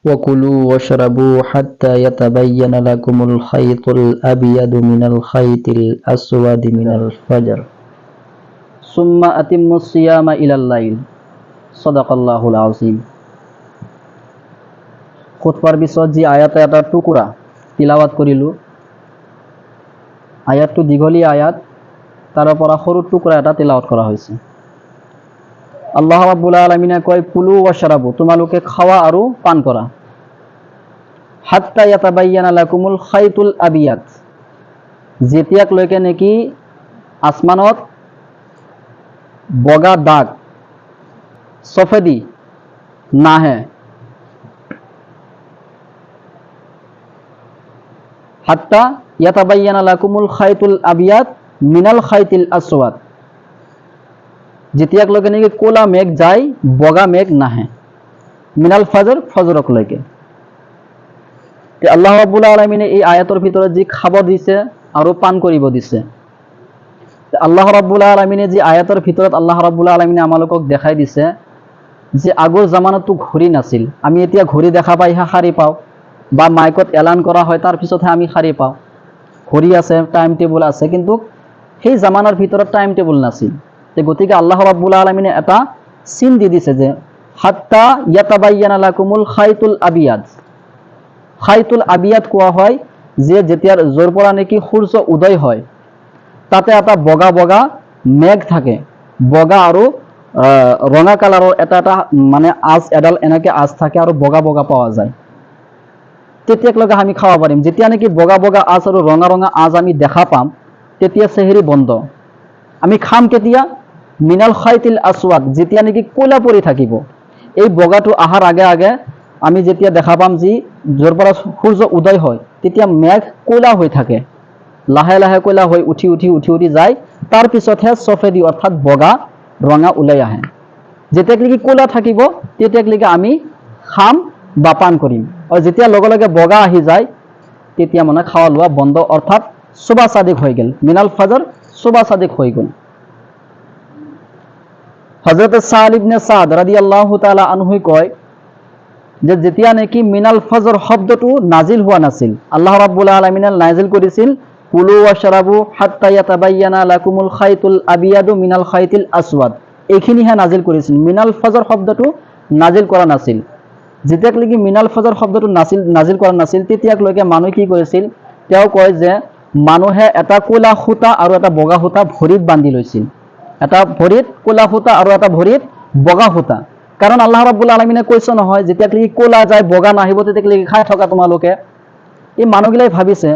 وكلوا واشربوا حتى يتبين لكم الخيط الأبيض من الخيط الأسود من الفجر ثم أتموا الصيام إلى الليل صدق الله العظيم খুতবাৰ পিছত যি আয়াত এটা টুকুৰা তিলাৱাত কৰিলোঁ, আয়াতটো দীঘলীয়া আয়াত, তাৰ পৰা সৰু টুকুৰা এটা তিলাৱাত কৰা হৈছে। আল্লাহ ৰাব্বুল আলামিনে কয়, কুলু ৱাশৰাবু, তোমালোকে খাৱা আৰু পান কৰা। হাত্তা ইয়াতাবায়্যানা লাকুমুল খাইতুল আবিয়াদ, যেতিয়ালৈকে নেকি আসমানত বগা দাগ সফেদি নাহে। হাত্তা ইয়াতাবায়্যানা লাকুমুল খাইতুল আবিয়াদ মিনাল খাইতিল আসওয়াদ, যেতিয়ালৈকে নেকি কোলা মেঘ যায়, বগা মেঘ নাহে। মিনাল ফাজৰ, ফজৰকলৈকে। আল্লাহ ৰাব্বুল আলামিনে এই আয়াতৰ ভিতৰত যি খাব দিছে আৰু পান কৰিব দিছে, আল্লাহ ৰাব্বুল আলামিনে যি আয়াতৰ ভিতৰত আল্লাহ ৰাব্বুল আলামিনে আমালোকক দেখাই দিছে যে আগৰ জামানাতো ঘড়ী নাছিল। আমি এতিয়া ঘড়ী দেখা পাইহে শাৰী পাওঁ, বা মাইকত এলান কৰা হয়, তাৰ পিছতহে আমি শাৰী পাওঁ। ঘড়ী আছে, টাইম টেবুল আছে, কিন্তু সেই জামানাৰ ভিতৰত টাইম টেবুল নাছিল। গতিকে আল্লাহ ৰাব্বুল আলামিনে এটা চিন দি দিছে যে হাত্তা ইয়াতাবায়্যানা লাকুমুল খাইতুল আবিয়াদ। খাইতুল আবিয়াদ কোৱা হয় যে যেতিয়া য'ৰ পৰা নেকি সূৰ্য উদয় হয়, তাতে এটা বগা বগা মেঘ থাকে, বগা আৰু ৰঙা কালাৰৰ এটা এটা মানে আঁচ, এডাল এনেকে আঁচ থাকে আৰু বগা বগা পোৱা যায়। তেতিয়ালৈকে আমি খাব পাৰিম। যেতিয়া নেকি বগা বগা আঁচ আৰু ৰঙা ৰঙা আঁচ আমি দেখা পাম, তেতিয়া চেহেৰি বন্ধ। আমি খাম কেতিয়া? মিনাল খাইতিল আসৱাদ, যেতিয়া নেকি ক'লা পৰি থাকিব। এই বগাটো অহাৰ আগে আগে আমি যেতিয়া দেখা পাম যি য'ৰ পৰা সূৰ্য উদয় হয়, তেতিয়া মেঘ ক'লা হৈ থাকে, লাহে লাহে ক'লা হৈ উঠি উঠি উঠি উঠি যায়, তাৰ পিছতহে সফেদি অৰ্থাৎ বগা ৰঙা ওলাই আহে। যেতিয়ালৈকে ক'লা থাকিব, তেতিয়ালৈকে আমি খাম বা পান কৰিম। আৰু যেতিয়া লগে লগে বগা আহি যায়, তেতিয়া মানে খাৱা লোৱা বন্ধ, অৰ্থাৎ সুবা সাদিক হৈ গ'ল। মিনাল ফাজৰ, সুবা সাদিক হৈ গ'ল। হযরত সাদ ইবনে সাদ রাদিয়াল্লাহু তাআলা আনহু কয় যে যেতিয়া নাকি মিনাল ফজর শব্দটো নাজিল হোৱা নাছিল, আল্লাহ ৰাব্বুল আলামিনে নাজিল কৰিছিল কুলু ওয়াশরাবু হাত্তা ইয়াতাবায়্যানা লাকুমুল খাইতুল আবিয়াদু মিনাল খাইতিল আসওয়াদ, এইখিনিহে নাজিল কৰিছিল। মিনাল ফজৰ শব্দটো নাজিল কৰা নাছিল। যেতিয়ালৈকে মিনাল ফজৰ শব্দটো নাজিল কৰা নাছিল, তেতিয়ালৈকে মানুহ কি কৰিছিল? তেওঁ কয় যে মানুহে এটা ক'লা সূতা আৰু এটা বগা সূতা ভৰিত বান্ধি লৈছিল। এটা ভৰিত ক'লা সূতা আৰু এটা ভৰিত বগা সূতা। কাৰণ আল্লাহ ৰাব্বুল আলামিনে কৈছে নহয়, যেতিয়ালৈকে ক'লা যায় বগা নাহিব, তেতিয়ালৈকে খাই থকা তোমালোকে। এই মানুহগিলাই ভাবিছে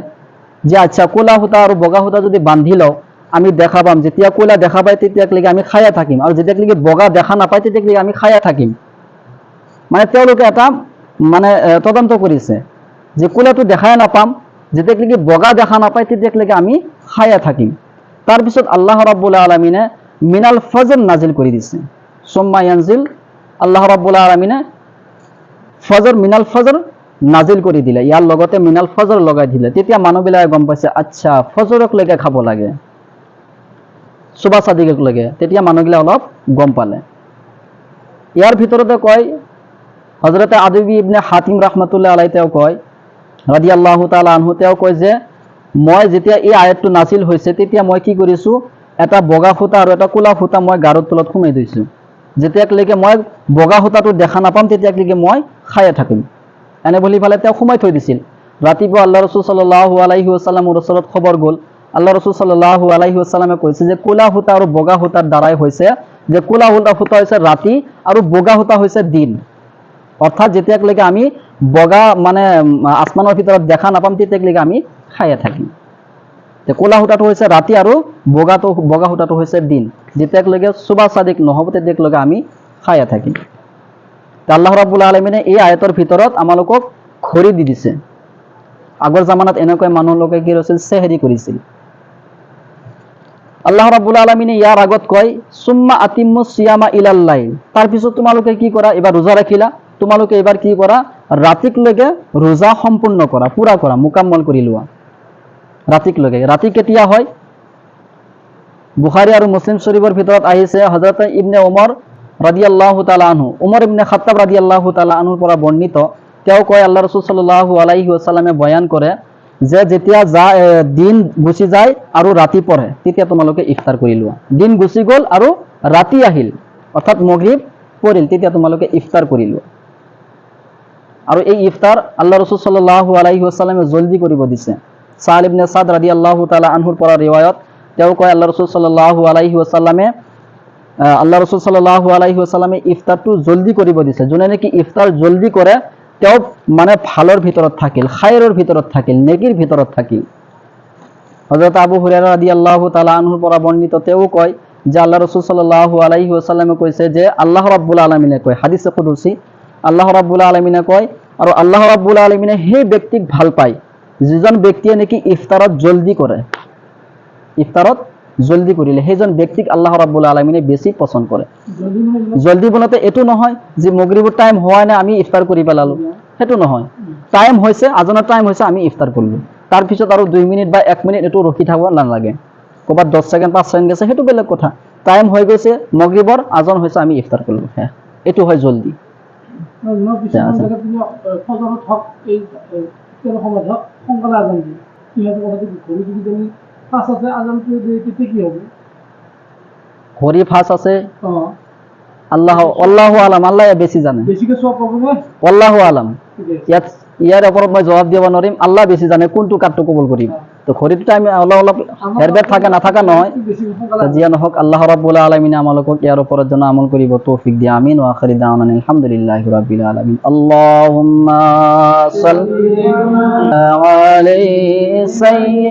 যে আচ্ছা, ক'লা সূতা আৰু বগা সূতা যদি বান্ধি লওঁ, আমি দেখা পাম, যেতিয়া ক'লা দেখা পায় তেতিয়ালৈকে আমি খায়ে থাকিম, আৰু যেতিয়ালৈকে বগা দেখা নাপায় তেতিয়ালৈকে আমি খায়ে থাকিম। মানে তেওঁলোকে এটা মানে তদন্ত কৰিছে যে ক'লাটো দেখাই নাপাম, যেতিয়ালৈকে বগা দেখা নাপায় তেতিয়ালৈকে আমি খায়ে থাকিম। তাৰপিছত আল্লাহ ৰাব্বুল আলামিনে মিনাল ফজৰ নাজিল কৰি দিছে। সুম্মা ইয়ানজিল, আল্লাহ ৰাব্বুল আলামিনে ফজৰ, মিনাল ফজৰ নাজিল কৰি দিলে, ইয়াৰ লগতে মিনাল ফজৰ লগাই দিলে। তেতিয়া মানুহবিলাকে গম পাইছে আচ্ছা ফজৰকলৈকে খাব লাগে, সুবা সাদিকলৈকে। তেতিয়া মানুহবিলাক অলপ গম পালে। ইয়াৰ ভিতৰতে কয় হযরত আদী ইবনে হাতিম রাহমাতুল্লাহ আলাইহি, তেওঁ কয় রাদিয়াল্লাহু তাআলা আনহু, তেওঁ কয় যে মই যেতিয়া এই আয়াতটো নাজিল হৈছে, তেতিয়া মই কি কৰিছো, এটা বগা সূতা আৰু এটা ক'লা সূতা মই গাৰৰ তলত সোমাই দিছো। যেতিয়ালৈকে মই বগা সূতাটো দেখা নাপাম, তেতিয়ালৈকে মই খায়ে থাকিম। এনে বুলি ফালে তেওঁ সোমাই থৈ দিছিল। ৰাতিপুৱা আল্লাহ ৰসুল সাল্লাল্লাহু আলাইহি ওয়াসাল্লামৰ ওচৰত খবৰ গ'ল। আল্লাহ ৰসুল সাল্লাল্লাহু আলাইহি ওয়াসাল্লামে কৈছে যে ক'লা সূতা আৰু বগা সূতাৰ দ্বাৰাই হৈছে যে ক'লা সূতা হৈছে ৰাতি আৰু বগা সূতা হৈছে দিন। অৰ্থাৎ যেতিয়ালৈকে আমি বগা মানে আসমানৰ ভিতৰত দেখা নাপাম, তেতিয়ালৈকে আমি খায়ে থাকিম। ক'লা সূতাটো হৈছে ৰাতি আৰু বগা সূতাটো হৈছে দিন। যেতিয়ালৈকে সুবা সাদিক নহ'ব, তেতিয়ালৈকে আমি খায়ে থাকিম। আল্লাহ ৰাব্বুল আলামিনে এই আয়াতৰ ভিতৰত আমালোকক ঘড়ী দি দিছে। আগৰ জামানাত এনেকৈ মানুহলোকে কি কৰিছিল, চেহৰি কৰিছিল। আল্লাহ ৰাব্বুল আলামিনে ইয়াৰ আগত কয় সুম্মা আতিম্মু সিয়ামা ইলাল লাইল, তাৰপিছত তোমালোকে কি কৰা? এবাৰ ৰোজা ৰাখিলা, তোমালোকে এবাৰ কি কৰা? ৰাতিলৈকে ৰোজা সম্পূৰ্ণ কৰা, পুৰা কৰা, মুকাম্মল কৰি লোৱা ৰাতিলৈকে। ৰাতি কেতিয়া হয়? বুখাৰী আৰু মুছলিম শৰীফৰ ভিতৰত আহিছে হযৰত ইবনে ওমৰ ৰাদিয়াল্লাহু তাআলা আনহু, ওমৰ ইবনে খাত্তাব ৰাদিয়াল্লাহু তাআলা আনহুৰ পৰা বৰ্ণিত তেওঁ কয় আল্লাহ ৰাসূল সাল্লাল্লাহু আলাইহি ওয়াসাল্লামে বয়ান কৰে যে যেতিয়া দিন গুচি যায় আৰু ৰাতি পৰে তেতিয়া তোমালোকে ইফতাৰ কৰি লোৱা। দিন গুচি গ'ল আৰু ৰাতি আহিল অৰ্থাৎ মাগৰিব পৰিল তেতিয়া তোমালোকে ইফতাৰ কৰি লোৱা। আৰু এই ইফতাৰ আল্লাহ ৰাসূল সাল্লাল্লাহু আলাইহি ওয়াসাল্লামে জলদি কৰিব দিছে। সাল ইবনে সাদ ৰাদিয়াল্লাহু তাআলা আনহুৰ পৰা ৰিৱায়াত, তেওঁ কয় আল্লাহ ৰাসূল সাল্লাল্লাহু আলাইহি ওয়াসাল্লামে ইফতাৰটো জলদি কৰিব দিছে। যোনে নেকি ইফতাৰ জলদি কৰে তেওঁ মানে ভালৰ ভিতৰত থাকিল, খায়ৰৰ ভিতৰত থাকিল, নেকিৰ ভিতৰত থাকিল। হযৰত আবু হুৰায়ৰা ৰাদিয়াল্লাহু তাআলা আনহুৰ পৰা বৰ্ণিত, তেওঁ কয় যে আল্লাহ রাসূল সাল্লাল্লাহু আলাইহি ওয়াসাল্লামে কৈছে যে আল্লাহ রাব্বুল আলামিনে কয়, হাদিসে কুদসি, আল্লাহ রাব্বুল আলামিনে কয় আৰু আল্লাহ ৰাব্বুল আলামিনে সেই ব্যক্তিক ভাল পায় যিজন ব্যক্তিয়ে নেকি ইফতাৰত জলদি কৰে। ইফতাৰত জলদি কৰিলে সেইজন ব্যক্তিক আল্লাহ ৰাব্বুল আলামিনে বেছি পছন্দ কৰে। জলদি বলতে এটো নহয় যে মাগৰিবৰ টাইম হোৱাই নাই আমি ইফতাৰ কৰি পেলালো, সেইটো নহয়। টাইম হৈছে, আজানৰ টাইম হৈছে, আমি ইফতাৰ কৰিলো, তাৰ পিছত আৰু 2 মিনিট বা 1 মিনিট এটো ৰখি থাকিব নালাগে। ক'ৰবাত 10 সেকেন্ড 5 সেকেন্ড গেছে সেইটো বেলেগ কথা। টাইম হৈ গৈছে, মাগৰিবৰ আজান হৈছে, আমি ইফতাৰ কৰিলো, এটো হয় জলদি। ঘড়ি ফাঁস আছে, আল্লাহু আলাম, আল্লাহ বেশি জানে, আল্লাহু আলাম। ইয়াৰ ওপৰত মই জবাব দিব নোৱাৰিম, আল্লাহ বেশি জানে কোনটো কাটটো কবুল কৰিম। তো ঘড়িটো টাইম অলপ হেৰবেৰ থাকে নাথাকা নহয়। যিয়া নহওক আল্লাহ ৰাব্বুল আলামিনে আমালোকক ইয়াৰ ওপৰত যেন আমল কৰিব তৌফিক দিয়ে। আমিন। ওয়া আখিৰি দাওয়ানা আলহামদুলিল্লাহি ৰাব্বিল আলামিন। আল্লাহুম্মা সাল্লি আলাইহি